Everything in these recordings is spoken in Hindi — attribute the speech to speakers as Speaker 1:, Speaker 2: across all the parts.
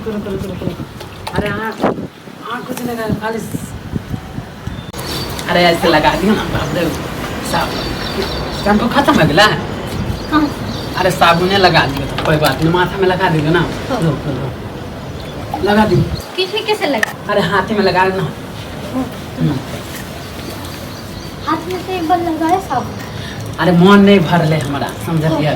Speaker 1: रुको। अरे कुछ नहीं लगा खाली। अरे ऐसे लगा दियो ना बाप रे साबुन शैम्पू खत्म हो गया। अरे साबुने लगा दियो तो कोई बात नहीं माथा में लगा दियो ना। लगा दी
Speaker 2: कैसे लगा?
Speaker 1: अरे हाथ में लगा ना।
Speaker 2: हाथ में से एक बार लगाए साबुन।
Speaker 1: अरे मन नहीं भरले हमारा समझलिए।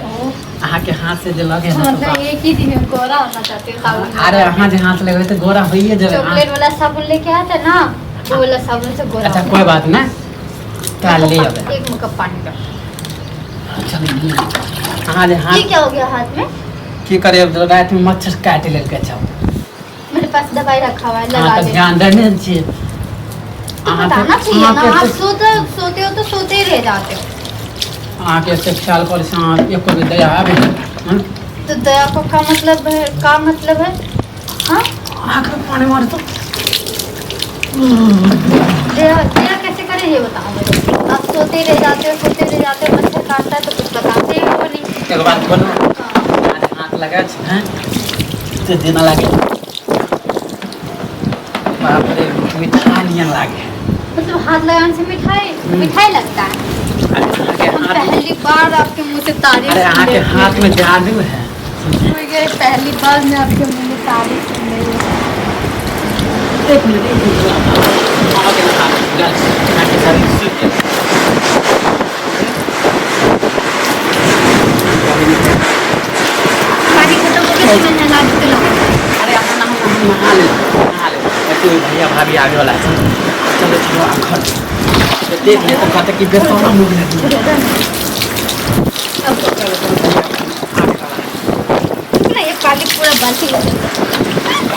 Speaker 1: अहाँ के हाथ से जो लगे ना
Speaker 2: मतलब एक ही दिन में गोरा होना चाहते हो साबुन।
Speaker 1: अरे अहाँ जो हाथ लगे तो गोरा होइए जाए।
Speaker 2: चॉकलेट वाला साबुन लेके आते ना वो वाला साबुन से गोरा।
Speaker 1: अच्छा कोई बात ना काल ले आवे।
Speaker 2: एक मुकप पानी का।
Speaker 1: चलिए अहाँ जो हाथ
Speaker 2: ये क्या हो गया हाथ में?
Speaker 1: की करे रात में मच्छर काट ले के अच्छा
Speaker 2: मेरे पास दवाई रखा हुआ है लगा
Speaker 1: हाँ
Speaker 2: दे।
Speaker 1: ध्यान देने चाहिए।
Speaker 2: तो बताना चाहिए ना आप सोते हो तो सोते ही रह जाते हो।
Speaker 1: आके से ख्याल कर से एक को दया आवे।
Speaker 2: तो दया को का मतलब है? हाँ
Speaker 1: आँख में पानी मार तो
Speaker 2: दया कैसे करें ये बताओ मेरे को। आप सोते रह जाते हो मच्छर काटता है तो कुछ बताते हो नहीं।
Speaker 1: एक बात बोलो आज हाथ लगा हैं तो देना लगे बाप रे मिठाई नहीं लागे।
Speaker 2: मतलब हाथ लगाने से मिठाई लगता है। पहली बार आपके मुंह से तारीफ।
Speaker 1: अरे आके हाथ में जादू है।
Speaker 2: पहली बार मैं आपके मुंह में तारीफ सुन रही हूँ।
Speaker 1: एक मिनट आगे ना गैस आके सारी सूख गई।
Speaker 2: पानी खत्म हो गया तो मैं नहा के ला।
Speaker 1: अरे अपना नहा ले कोई भैया भाभी आगे वाला है। चलो आप घर देख ले तो कहते कि बेसौरा मुंह लगी।
Speaker 2: ना ये पानी पूरा बाल्टी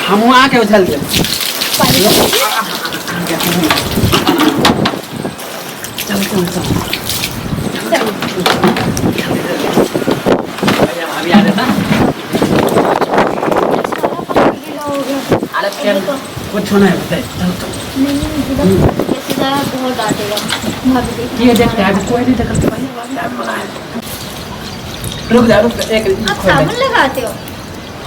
Speaker 1: हम आके उछल गए
Speaker 2: पानी
Speaker 1: चल भैया भाभी आ रहे ना। अरे फिर कुछ नहीं बताए
Speaker 2: बहुत डांटेगा
Speaker 1: ये देखते हैं कोई नहीं देखते भैया भाभी आगे वाला है। रुक जा एक
Speaker 2: आप साबुन लगाते हो?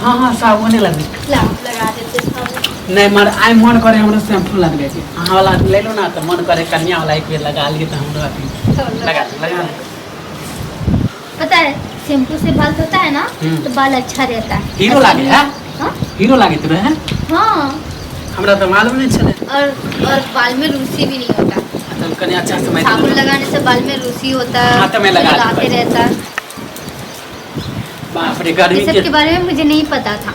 Speaker 1: हाँ साबुन लगे
Speaker 2: लगा देते साबुन।
Speaker 1: नहीं मर आई मन करे हमरा शैम्पू लग गए थे। हाँ वाला ले लो ना तो मन करे कन्या वाला एक बेर लगा लिए तो हमरा लगा
Speaker 2: पता है शैम्पू से बाल धोता है ना तो बाल अच्छा रहता है।
Speaker 1: हीरो लागे है।
Speaker 2: हाँ
Speaker 1: हीरो लागे तुरे है।
Speaker 2: हाँ
Speaker 1: हमरा तो मालूम नहीं चले।
Speaker 2: और बाल में रूसी भी नहीं होता।
Speaker 1: तो कन्या अच्छा समय
Speaker 2: साबुन लगाने से बाल में रूसी होता है।
Speaker 1: हाथ में लगाते
Speaker 2: रहता है।
Speaker 1: बाप रे गर्मी
Speaker 2: ये सब के बारे में मुझे नहीं पता था।